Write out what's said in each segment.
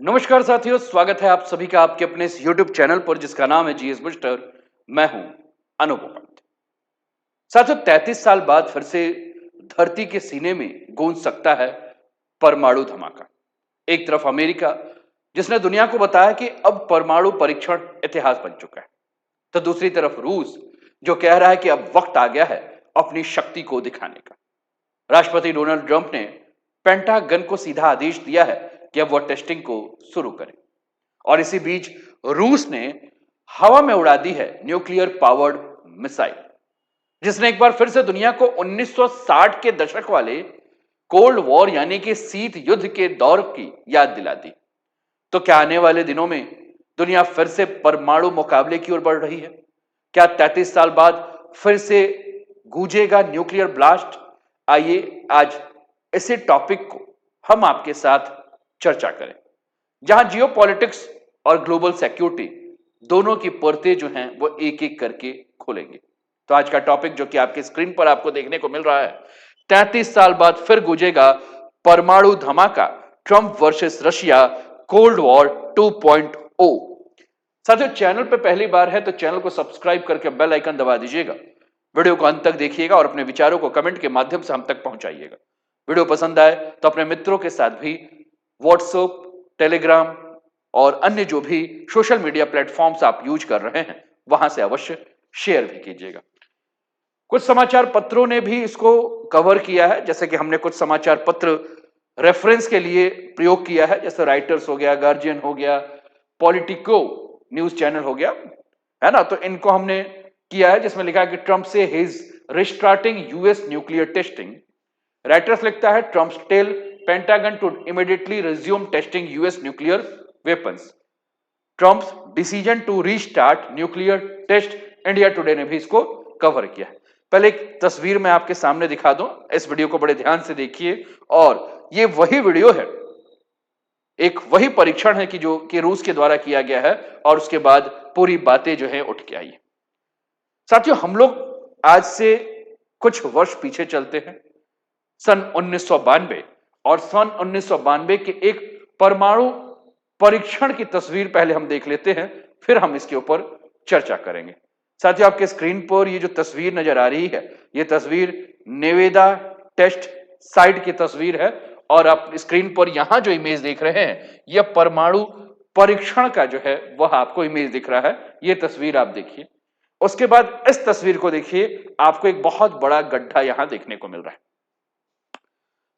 नमस्कार साथियों, स्वागत है आप सभी का आपके अपने इस YouTube चैनल पर जिसका नाम है जीएस बूस्टर। मैं हूं अनूप उपाध्याय। साथियों, 33 साल बाद फिर से धरती के सीने में गूंज सकता है परमाणु धमाका। एक तरफ अमेरिका, जिसने दुनिया को बताया कि अब परमाणु परीक्षण इतिहास बन चुका है, तो दूसरी तरफ रूस, जो कह रहा है कि अब वक्त आ गया है अपनी शक्ति को दिखाने का। राष्ट्रपति डोनाल्ड ट्रंप ने पेंटागन को सीधा आदेश दिया है कि अब वह टेस्टिंग को शुरू करें। और इसी बीच रूस ने हवा में उड़ा दी है न्यूक्लियर पावर्ड मिसाइल, जिसने एक बार फिर से दुनिया को 1960 के दशक वाले कोल्ड वॉर यानी कि शीत युद्ध के दौर की याद दिला दी। तो क्या आने वाले दिनों में दुनिया फिर से परमाणु मुकाबले की ओर बढ़ रही है? क्या 33 साल बाद फिर से गूंजेगा न्यूक्लियर ब्लास्ट? आइए आज इसी टॉपिक को हम आपके साथ चर्चा करें, जहां जियो पॉलिटिक्स और ग्लोबल सिक्योरिटी दोनों की परतें जो हैं वो एक एक करके खोलेंगे। तो आज का टॉपिक जो कि आपके स्क्रीन पर आपको देखने को मिल रहा है, 33 साल बाद फिर गूंजेगा परमाणु धमाका, Trump versus Russia, cold war 2.0। साथियों, चैनल पे पहली बार है तो चैनल को सब्सक्राइब करके बेल आइकन दबा दीजिएगा। वीडियो को अंत तक देखिएगा और अपने विचारों को कमेंट के माध्यम से हम तक पहुंचाइएगा। वीडियो पसंद आए तो अपने मित्रों के साथ भी व्हाट्सएप, टेलीग्राम और अन्य जो भी सोशल मीडिया प्लेटफॉर्म्स आप यूज कर रहे हैं वहां से अवश्य शेयर भी कीजिएगा। कुछ समाचार पत्रों ने भी इसको कवर किया है, जैसे कि हमने कुछ समाचार पत्र रेफरेंस के लिए प्रयोग किया है, जैसे राइटर्स हो गया, गार्जियन हो गया, पॉलिटिको न्यूज चैनल हो गया, है ना। तो इनको हमने किया है, जिसमें लिखा है कि ट्रंप से his restarting US nuclear testing. Reuters लिखता है Trump's tell Pentagon to immediately resume testing US nuclear weapons, Trump's decision to restart nuclear test. India Today ने भी इसको कवर किया। पहले एक तस्वीर मैं आपके सामने दिखा दूं, इस वीडियो को बड़े ध्यान से देखिए। और ये वही वीडियो है, एक वही परीक्षण है कि जो कि रूस के द्वारा किया गया है और उसके बाद पूरी बातें जो है उठ के आई। साथियों, हम लोग आज से कुछ वर्ष पीछे चलते हैं, सन 1992, और सन 1992 के एक परमाणु परीक्षण की तस्वीर पहले हम देख लेते हैं, फिर हम इसके ऊपर चर्चा करेंगे। साथियों, आपके स्क्रीन पर ये जो तस्वीर नजर आ रही है, ये तस्वीर नेवेदा टेस्ट साइट की तस्वीर है। और आप स्क्रीन पर यहां जो इमेज देख रहे हैं, यह परमाणु परीक्षण का जो है वह आपको इमेज दिख रहा है। यह तस्वीर आप देखिए। उसके बाद इस तस्वीर को देखिए, आपको एक बहुत बड़ा गड्ढा यहां देखने को मिल रहा है।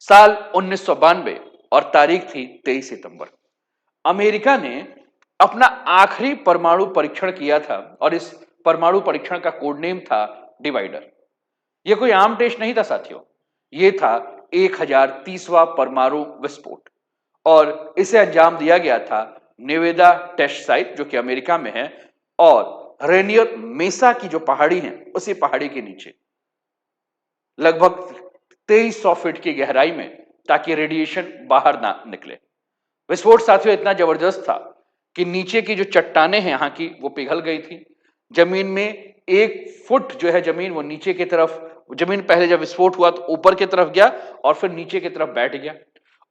साल 1992 और तारीख थी 23 सितंबर। अमेरिका ने अपना आखिरी परमाणु परीक्षण किया था और इस परमाणु परीक्षण का कोड नेम था डिवाइडर। यह कोई आम टेस्ट नहीं था साथियों, यह था 1030वां परमाणु विस्फोट। और इसे अंजाम दिया गया था नेवेदा टेस्ट साइट, जो कि अमेरिका में है, और रेनियर मेसा की जो पहाड़ी है उसी पहाड़ी के नीचे लगभग 2300 फीट की गहराई में, ताकि रेडिएशन बाहर ना निकले। विस्फोट साथियों इतना जबरदस्त था कि नीचे की जो चट्टानें हैं यहाँ की वो पिघल गई थी। जमीन में 1 फुट जो है जमीन, वो नीचे की तरफ, जमीन पहले जब विस्फोट हुआ तो ऊपर की तरफ गया और फिर नीचे की तरफ बैठ गया।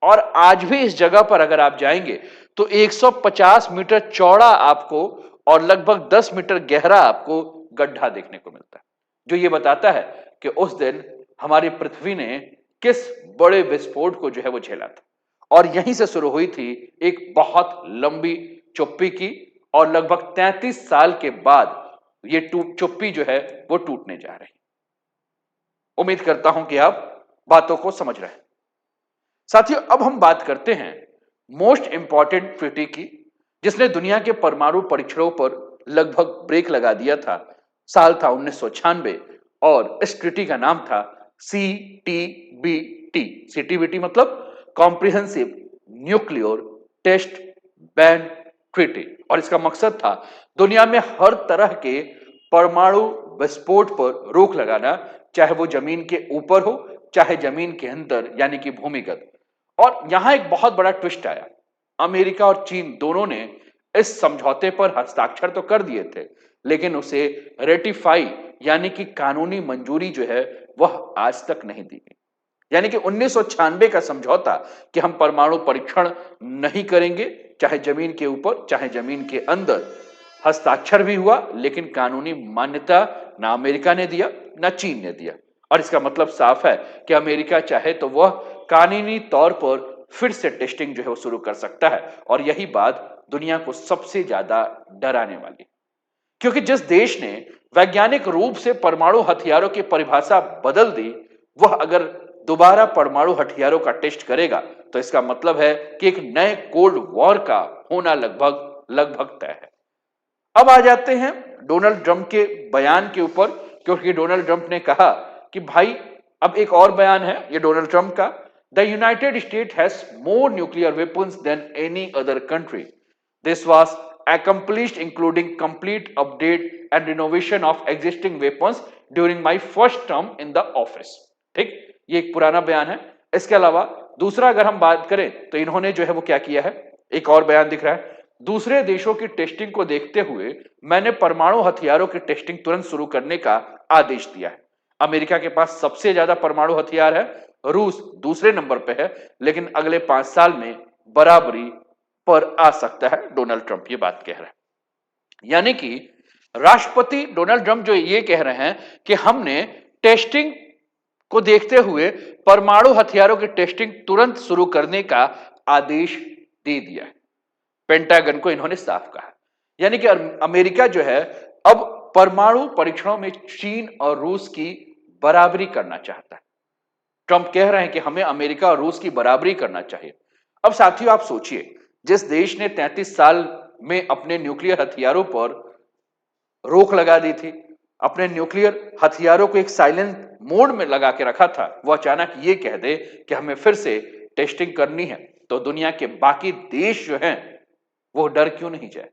और आज भी इस जगह पर अगर आप जाएंगे तो 150 मीटर चौड़ा आपको और लगभग 10 मीटर गहरा आपको गड्ढा देखने को मिलता है, जो ये बताता है कि उस दिन हमारी पृथ्वी ने किस बड़े विस्फोट को जो है वो झेला था। और यहीं से शुरू हुई थी एक बहुत लंबी चुप्पी की, और लगभग 33 साल के बाद ये चुप्पी जो है वो टूटने जा रही। उम्मीद करता हूं कि आप बातों को समझ रहे हैं। साथियों, अब हम बात करते हैं मोस्ट इंपॉर्टेंट ट्रीटी की, जिसने दुनिया के परमाणु परीक्षणों पर लगभग ब्रेक लगा दिया था। साल था 1996 और इस ट्रीटी का नाम था सीटीबीटी। सीटीबीटी मतलब comprehensive nuclear test ban treaty. और इसका मकसद था दुनिया में हर तरह के परमाणु विस्फोट पर रोक लगाना, चाहे वो जमीन के ऊपर हो चाहे जमीन के अंदर यानी कि भूमिगत। और यहां एक बहुत बड़ा ट्विस्ट आया। अमेरिका और चीन दोनों ने इस समझौते पर हस्ताक्षर तो कर दिए थे, लेकिन उसे रेटिफाई यानी कि कानूनी मंजूरी जो है वह आज तक नहीं दी गई। यानी कि 1996 का समझौता कि हम परमाणु परीक्षण नहीं करेंगे, चाहे जमीन के ऊपर चाहे जमीन के अंदर हस्ताक्षर भी हुआ, लेकिन कानूनी मान्यता ना अमेरिका ने दिया ना चीन ने दिया। और इसका मतलब साफ है कि अमेरिका चाहे तो वह कानूनी तौर पर फिर से टेस्टिंग जो है वो शुरू कर सकता है। और यही बात दुनिया को सबसे ज्यादा डराने वाली, क्योंकि जिस देश ने वैज्ञानिक रूप से परमाणु हथियारों की परिभाषा बदल दी, वह अगर दोबारा परमाणु हथियारों का टेस्ट करेगा तो इसका मतलब है कि एक नए कोल्ड वॉर का होना लगभग लगभग तय है। अब आ जाते हैं डोनाल्ड ट्रंप के बयान के ऊपर, क्योंकि डोनाल्ड ट्रंप ने कहा कि भाई अब एक और बयान है ये डोनाल्ड ट्रंप का, the United State has more nuclear weapons than any other country, this was accomplished including complete update and renovation of existing weapons during my first term in the office। ठीक, ये एक पुराना बयान है। इसके अलावा दूसरा अगर हम बात करें तो इन्होंने जो है वो क्या किया है, एक और बयान दिख रहा है, दूसरे देशों की टेस्टिंग को देखते हुए मैंने परमाणु हथियारों की टेस्टिंग तुरंत शुरू करने का आदेश दिया है। अमेरिका के पास सबसे ज्यादा परमाणु हथियार है, रूस दूसरे नंबर पे है, लेकिन अगले 5 साल में बराबरी पर आ सकता है, डोनाल्ड ट्रंप ये बात कह रहे हैं। यानी कि राष्ट्रपति डोनाल्ड ट्रंप जो ये कह रहे हैं कि हमने टेस्टिंग को देखते हुए परमाणु हथियारों की टेस्टिंग तुरंत शुरू करने का आदेश दे दिया है। पेंटागन को इन्होंने साफ कहा, यानी कि अमेरिका जो है अब परमाणु परीक्षणों में चीन और रूस की बराबरी करना चाहता है। ट्रंप कह रहे हैं कि हमें अमेरिका और रूस की बराबरी करना चाहिए। अब साथियों आप सोचिए, जिस देश ने 33 साल में अपने न्यूक्लियर हथियारों पर रोक लगा दी थी, अपने न्यूक्लियर हथियारों को एक साइलेंट मोड में लगा के रखा था, वो अचानक ये कह दे कि हमें फिर से टेस्टिंग करनी है, तो दुनिया के बाकी देश जो हैं वो डर क्यों नहीं जाए?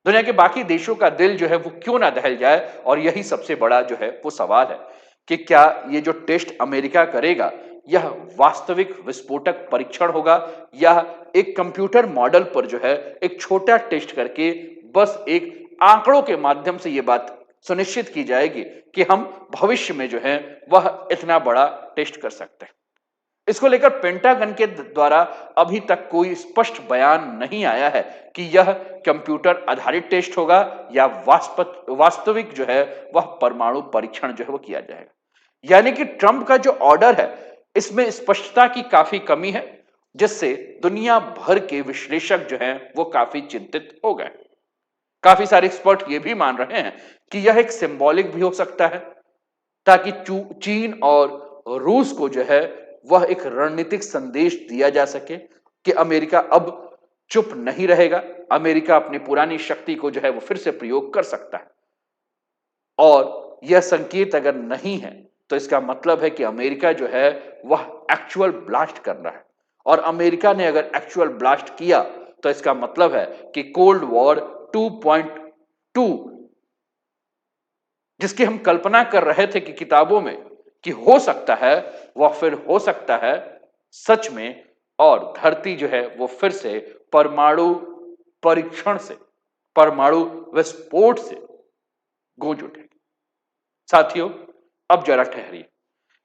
दुनिया के बाकी देशों का दिल जो है वो क्यों ना दहल जाए? और यही सबसे बड़ा जो है वो सवाल है कि क्या ये जो टेस्ट अमेरिका करेगा यह वास्तविक विस्फोटक परीक्षण होगा या एक कंप्यूटर मॉडल पर जो है एक छोटा टेस्ट करके बस एक आंकड़ों के माध्यम से यह बात सुनिश्चित की जाएगी कि हम भविष्य में जो है वह इतना बड़ा टेस्ट कर सकते हैं। इसको लेकर पेंटागन के द्वारा अभी तक कोई स्पष्ट बयान नहीं आया है कि यह कंप्यूटर आधारित टेस्ट होगा या वास्तविक जो है वह परमाणु परीक्षण जो है वो किया जाएगा। यानी कि ट्रंप का जो ऑर्डर है इसमें स्पष्टता की काफी कमी है, जिससे दुनिया भर के विश्लेषक जो हैं वो काफी चिंतित हो गए। काफी सारे एक्सपर्ट ये भी मान रहे हैं कि यह एक सिंबॉलिक भी हो सकता है, ताकि चीन और रूस को जो है वह एक रणनीतिक संदेश दिया जा सके कि अमेरिका अब चुप नहीं रहेगा, अमेरिका अपनी पुरानी शक्ति को जो है वो फिर से प्रयोग कर सकता है। और यह संकेत अगर नहीं है तो इसका मतलब है कि अमेरिका जो है वह एक्चुअल ब्लास्ट कर रहा है, और अमेरिका ने अगर एक्चुअल ब्लास्ट किया तो इसका मतलब है कि कोल्ड वॉर 2.2 जिसकी हम कल्पना कर रहे थे कि किताबों में कि हो सकता है वह फिर हो सकता है सच में, और धरती जो है वो फिर से परमाणु परीक्षण से, परमाणु विस्फोट से गूंज उठेगी। साथियों अब जरा ठहरिए,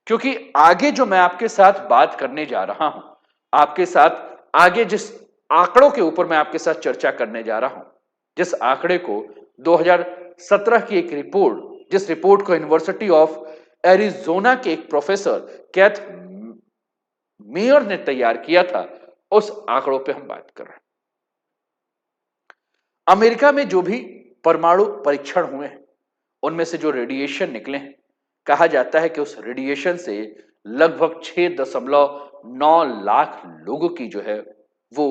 क्योंकि आगे जो मैं आपके साथ बात करने जा रहा हूं, आपके साथ आगे जिस आंकड़ों के ऊपर मैं आपके साथ चर्चा करने जा रहा हूं, जिस आंकड़े को 2017 की एक रिपोर्ट, जिस रिपोर्ट को यूनिवर्सिटी ऑफ एरिजोना के एक प्रोफेसर कैथ मेयर ने तैयार किया था, उस आंकड़ों पे हम बात कर रहे हैं। अमेरिका में जो भी परमाणु परीक्षण हुए हैं उनमें से जो रेडिएशन निकले हैं, कहा जाता है कि उस रेडिएशन से लगभग 6.9 लाख लोगों की जो है वो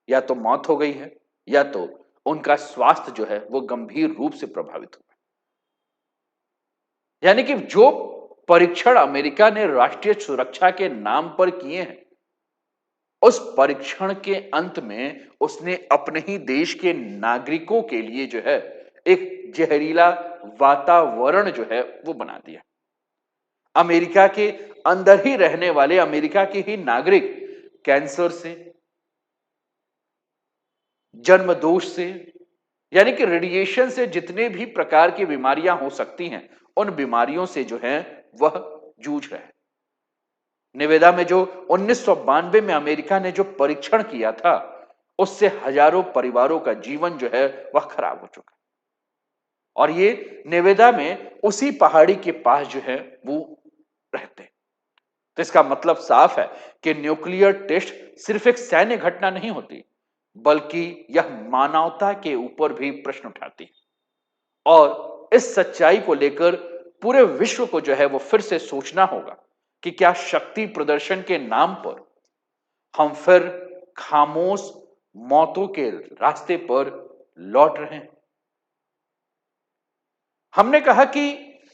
या तो मौत हो गई है या तो उनका स्वास्थ्य जो है वो गंभीर रूप से प्रभावित हुआ। यानी कि जो परीक्षण अमेरिका ने राष्ट्रीय सुरक्षा के नाम पर किए हैं, उस परीक्षण के अंत में उसने अपने ही देश के नागरिकों के लिए जो है एक जहरीला वातावरण जो है वो बना दिया। अमेरिका के अंदर ही रहने वाले अमेरिका के ही नागरिक कैंसर से, जन्म दोष से, यानी कि रेडिएशन से जितने भी प्रकार की बीमारियां हो सकती हैं उन बीमारियों से जो है वह जूझ रहे हैं। निवेदा में जो 1992 में अमेरिका ने जो परीक्षण किया था उससे हजारों परिवारों का जीवन जो है वह खराब हो चुका है। और ये नेवेदा में उसी पहाड़ी के पास जो है वो रहते हैं। तो इसका मतलब साफ है कि न्यूक्लियर टेस्ट सिर्फ एक सैन्य घटना नहीं होती, बल्कि यह मानवता के ऊपर भी प्रश्न उठाती है। और इस सच्चाई को लेकर पूरे विश्व को जो है वो फिर से सोचना होगा कि क्या शक्ति प्रदर्शन के नाम पर हम फिर खामोश मौतों के रास्ते पर लौट रहे हैं। हमने कहा कि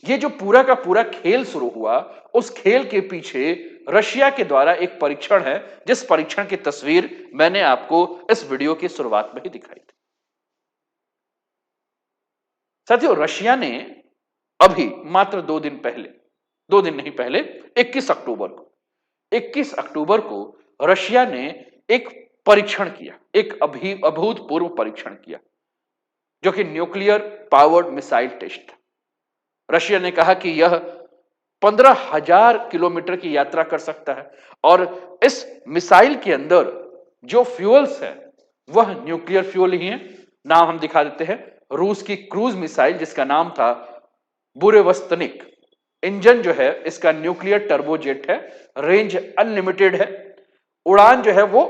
ये जो पूरा का पूरा खेल शुरू हुआ, उस खेल के पीछे रशिया के द्वारा एक परीक्षण है, जिस परीक्षण की तस्वीर मैंने आपको इस वीडियो की शुरुआत में ही दिखाई थी। साथियों, रशिया ने अभी मात्र 2 दिन पहले, 2 दिन नहीं पहले 21 अक्टूबर को रशिया ने एक परीक्षण किया, एक अभूतपूर्व परीक्षण किया, जो कि न्यूक्लियर पावर्ड मिसाइल टेस्ट था। रशिया ने कहा कि यह 15,000 किलोमीटर की यात्रा कर सकता है और इस मिसाइल के अंदर जो फ्यूल्स है वह न्यूक्लियर फ्यूल ही है। नाम हम दिखा देते हैं, रूस की क्रूज मिसाइल जिसका नाम था बुरेवस्तनिक। इंजन जो है इसका न्यूक्लियर टर्बोजेट है, रेंज अनलिमिटेड है, उड़ान जो है वो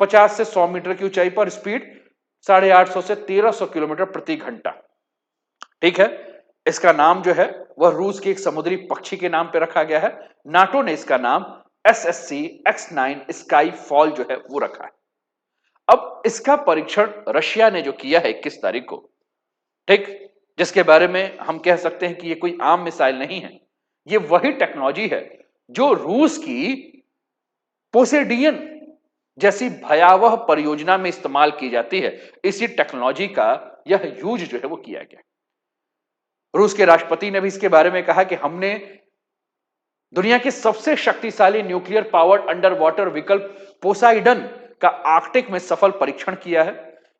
50 से 100 मीटर की ऊंचाई पर, स्पीड 850 से 1300 किलोमीटर प्रति घंटा। ठीक है, इसका नाम जो है वह रूस के एक समुद्री पक्षी के नाम पे रखा गया है। नाटो ने इसका नाम SSC X9 स्काई फॉल जो है वो रखा है। अब इसका परीक्षण रशिया ने जो किया है 21 तारीख को, ठीक, जिसके बारे में हम कह सकते हैं कि ये कोई आम मिसाइल नहीं है, ये वही टेक्नोलॉजी है जो रूस की पोसेडियन जैसी भयावह परियोजना में इस्तेमाल की जाती है। इसी टेक्नोलॉजी का यह यूज जो है वो किया गया। रूस के राष्ट्रपति ने भी इसके बारे में कहा कि हमने दुनिया की सबसे शक्तिशाली न्यूक्लियर पावर्ड अंडर वाटर विकल्प पोसाइडन का आर्कटिक में सफल परीक्षण किया है।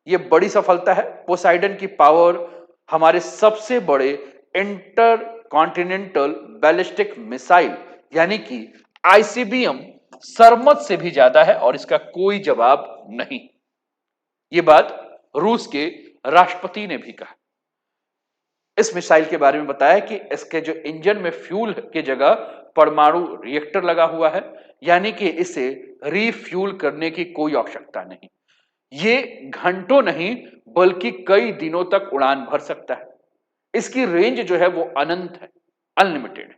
यह बड़ी सफलता है। पोसाइडन की पावर हमारे सबसे बड़े इंटर कॉन्टिनेंटल बैलिस्टिक मिसाइल यानी कि ICBM सरमत से भी ज्यादा है और इसका कोई जवाब नहीं। यह बात रूस के राष्ट्रपति ने भी कहा। इस मिसाइल के बारे में बताया कि इसके जो इंजन में फ्यूल की जगह परमाणु रिएक्टर लगा हुआ है, यानी कि इसे रीफ्यूल करने की कोई आवश्यकता नहीं। ये घंटों नहीं बल्कि कई दिनों तक उड़ान भर सकता है। इसकी रेंज जो है वो अनंत है, अनलिमिटेड है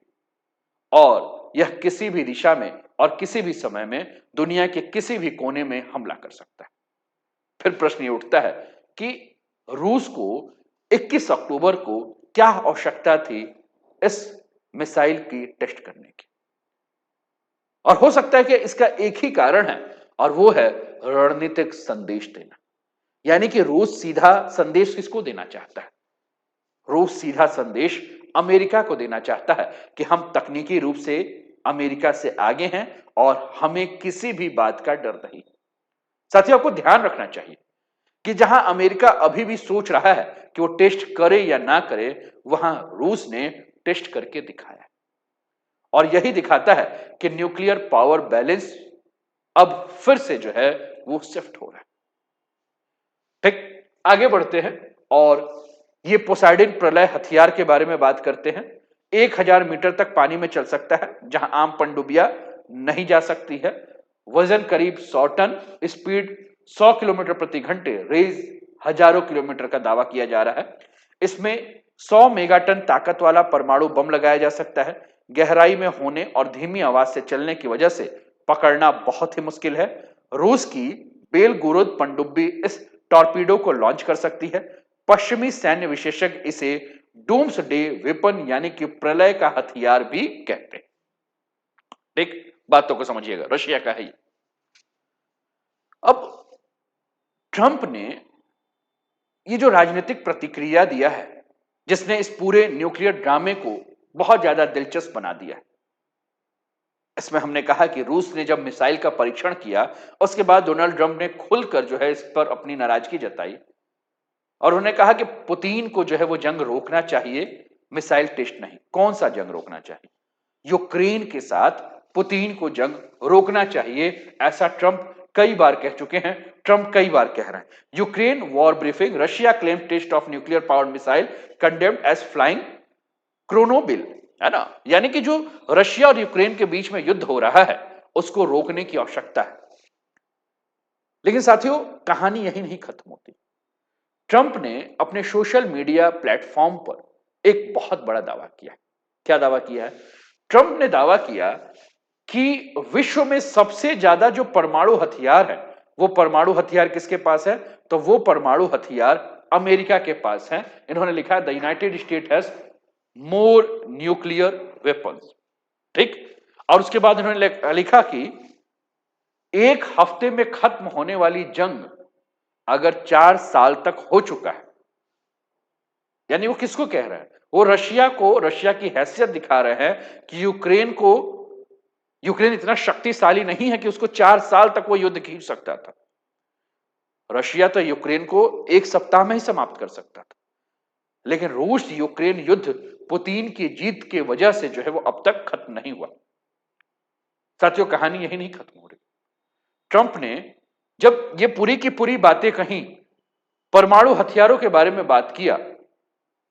और यह किसी भी दिशा में और किसी भी समय में दुनिया के किसी भी कोने में हमला कर सकता है। फिर प्रश्न ये उठता है कि रूस को 21 अक्टूबर को क्या आवश्यकता थी इस मिसाइल की टेस्ट करने की। और हो सकता है कि इसका एक ही कारण है और वो है रणनीतिक संदेश देना। यानी कि रूस सीधा संदेश किसको देना चाहता है? रूस सीधा संदेश अमेरिका को देना चाहता है कि हम तकनीकी रूप से अमेरिका से आगे हैं और हमें किसी भी बात का डर नहीं। साथियों, आपको ध्यान रखना चाहिए कि जहां अमेरिका अभी भी सोच रहा है कि वो टेस्ट करे या ना करे, वहां रूस ने टेस्ट करके दिखाया और यही दिखाता है कि न्यूक्लियर पावर बैलेंस अब फिर से जो है वो शिफ्ट हो रहा है। ठीक, आगे बढ़ते हैं और ये पोसाइडन प्रलय हथियार के बारे में बात करते हैं। 1000 मीटर तक पानी में चल सकता है जहां आम पनडुब्बियां नहीं जा सकती है। वजन करीब 100 टन, स्पीड 100 किलोमीटर प्रति घंटे, रेंज हजारों किलोमीटर का दावा किया जा रहा है। इसमें 100 मेगाटन ताकत वाला परमाणु बम लगाया जा सकता है। गहराई में होने और धीमी आवाज से चलने की वजह से पकड़ना बहुत ही मुश्किल है। रूस की बेलगोरोद पनडुब्बी इस टॉर्पीडो को लॉन्च कर सकती है। पश्चिमी सैन्य विशेषज्ञ इसे डूम्सडे वेपन यानी कि प्रलय का हथियार भी कहते हैं। ठीक, बातों को समझिएगा, रशिया का है ये। अब ट्रंप ने ये जो राजनीतिक प्रतिक्रिया दिया है, जिसने इस पूरे न्यूक्लियर ड्रामे को बहुत ज्यादा दिलचस्प बना दिया है। इसमें हमने कहा कि रूस ने जब मिसाइल का परीक्षण किया, उसके बाद डोनाल्ड ट्रंप ने खुलकर जो है इस पर अपनी नाराजगी जताई और उन्होंने कहा कि पुतिन को जो है वो जंग रोकना चाहिए, मिसाइल टेस्ट नहीं। कौन सा जंग रोकना चाहिए? यूक्रेन के साथ पुतिन को जंग रोकना चाहिए, ऐसा ट्रंप कई बार कह चुके हैं, ट्रंप कई बार कह रहे हैं। Ukraine war briefing, Russia claim test of nuclear powered missile condemned as flying Chernobyl, है ना। यानी कि जो रशिया और यूक्रेन के बीच में युद्ध हो रहा है उसको रोकने की आवश्यकता है। लेकिन साथियों, कहानी यही नहीं खत्म होती। ट्रंप ने अपने सोशल मीडिया प्लेटफॉर्म पर एक बहुत बड़ा दावा किया। क्या दावा किया है? ट्रंप ने दावा किया कि विश्व में सबसे ज्यादा जो परमाणु हथियार है, वो परमाणु हथियार किसके पास है? तो वो परमाणु हथियार अमेरिका के पास है। इन्होंने लिखा है the United State has more nuclear weapons, ठीक। और उसके बाद इन्होंने लिखा कि एक हफ्ते में खत्म होने वाली जंग अगर 4 साल तक हो चुका है, यानी वो किसको कह रहा है? वो रशिया को, रशिया की हैसियत दिखा रहे हैं कि यूक्रेन इतना शक्तिशाली नहीं है कि उसको 4 साल तक वो युद्ध खींच सकता था। रशिया तो यूक्रेन को 1 सप्ताह में ही समाप्त कर सकता था, लेकिन रूस यूक्रेन युद्ध पुतिन की जीत की वजह से जो है वो अब तक खत्म नहीं हुआ। साथियों, कहानी यही नहीं खत्म हो रही। ट्रंप ने जब ये पूरी की पूरी बातें कही, परमाणु हथियारों के बारे में बात किया,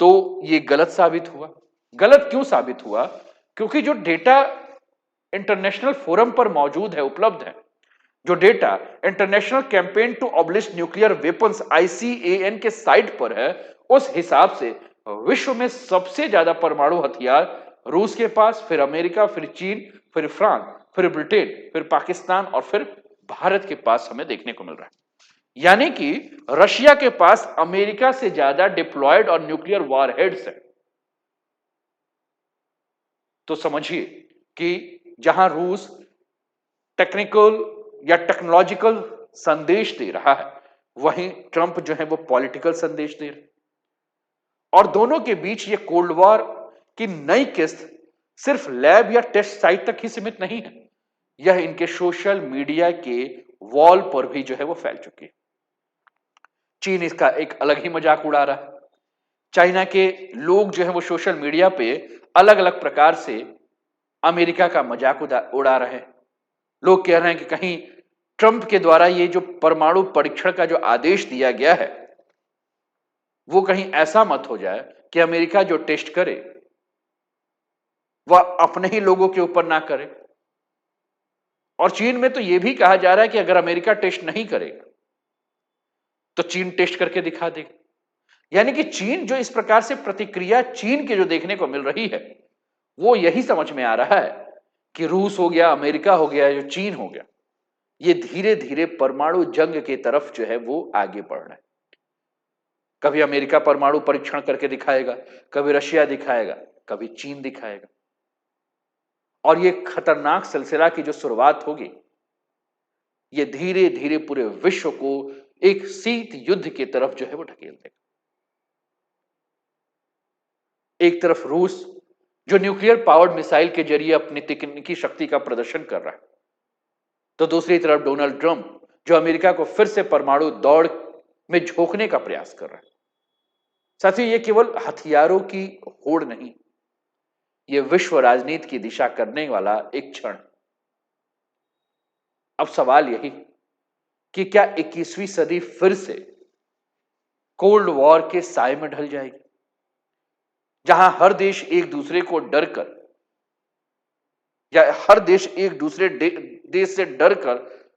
तो ये गलत साबित हुआ। गलत क्यों साबित हुआ? क्योंकि जो डेटा इंटरनेशनल फोरम पर मौजूद है, उपलब्ध है, जो data international campaign to abolish nuclear weapons ICAN के साइट पर है, उस हिसाब से विश्व में सबसे ज्यादा परमाणु हथियार रूस के पास, फिर अमेरिका, फिर चीन, फिर फ्रांस, फिर ब्रिटेन, फिर पाकिस्तान और फिर भारत के पास हमें देखने को मिल रहा है। यानी कि रशिया के पास अमेरिका से ज्यादा डिप्लॉयड और न्यूक्लियर वॉरहेड्स है। तो समझिए कि जहां रूस टेक्निकल या टेक्नोलॉजिकल संदेश दे रहा है, वहीं ट्रंप जो है वो पॉलिटिकल संदेश दे रहे हैं। और दोनों के बीच ये कोल्ड वॉर की नई किस्त सिर्फ लैब या टेस्ट साइट तक ही सीमित नहीं है, यह इनके सोशल मीडिया के वॉल पर भी जो है वो फैल चुकी है। चीन इसका एक अलग ही मजाक उड़ा रहा है। चाइना के लोग जो है वो सोशल मीडिया पे अलग अलग प्रकार से अमेरिका का मजाक उड़ा रहे हैं। लोग कह रहे हैं कि कहीं ट्रंप के द्वारा ये जो परमाणु परीक्षण का जो आदेश दिया गया है, वो कहीं ऐसा मत हो जाए कि अमेरिका जो टेस्ट करे वह अपने ही लोगों के ऊपर ना करे। और चीन में तो यह भी कहा जा रहा है कि अगर अमेरिका टेस्ट नहीं करेगा तो चीन टेस्ट करके दिखा देगा। यानी कि चीन जो इस प्रकार से प्रतिक्रिया चीन की जो देखने को मिल रही है, वो यही समझ में आ रहा है कि रूस हो गया, अमेरिका हो गया, जो चीन हो गया, ये धीरे धीरे परमाणु जंग की तरफ जो है वो आगे बढ़ रहा है। कभी अमेरिका परमाणु परीक्षण करके दिखाएगा, कभी रशिया दिखाएगा, कभी चीन दिखाएगा। और ये खतरनाक सिलसिला की जो शुरुआत होगी, ये धीरे धीरे पूरे विश्व को एक शीत युद्ध की तरफ जो है वो ढकेल देगा। एक तरफ रूस जो न्यूक्लियर पावर्ड मिसाइल के जरिए अपनी तकनीकी शक्ति का प्रदर्शन कर रहा है, तो दूसरी तरफ डोनाल्ड ट्रंप जो अमेरिका को फिर से परमाणु दौड़ में झोंकने का प्रयास कर रहा है। साथियों, ये केवल हथियारों की होड़ नहीं, ये विश्व राजनीति की दिशा करने वाला एक क्षण। अब सवाल यही कि क्या 21वीं सदी फिर से कोल्ड वॉर के साए में ढल जाएगी, जहां हर देश एक दूसरे को डरकर या हर देश एक दूसरे देश से डरकर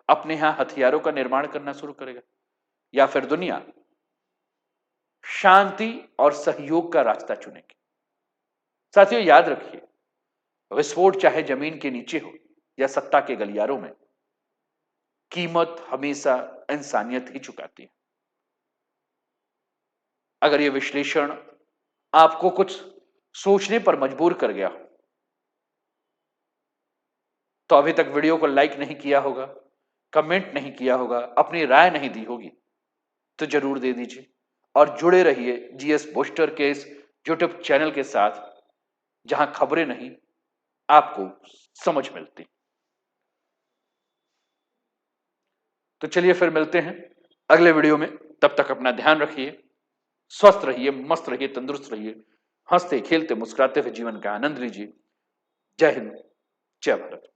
अपने यहां हथियारों का निर्माण करना शुरू करेगा, या फिर दुनिया शांति और सहयोग का रास्ता चुनेगी। साथियों, याद रखिए, विस्फोट चाहे जमीन के नीचे हो या सत्ता के गलियारों में, कीमत हमेशा इंसानियत ही चुकाती है। अगर यह विश्लेषण आपको कुछ सोचने पर मजबूर कर गया हो, तो अभी तक वीडियो को लाइक नहीं किया होगा, कमेंट नहीं किया होगा, अपनी राय नहीं दी होगी, तो जरूर दे दीजिए और जुड़े रहिए जीएस बूस्टर के इस यूट्यूब चैनल के साथ, जहां खबरें नहीं, आपको समझ मिलती। तो चलिए फिर मिलते हैं अगले वीडियो में। तब तक अपना ध्यान रखिए, स्वस्थ रहिए, मस्त रहिए, तंदुरुस्त रहिए, हंसते खेलते मुस्कुराते हुए जीवन का आनंद लीजिए। जय हिंद, जय भारत।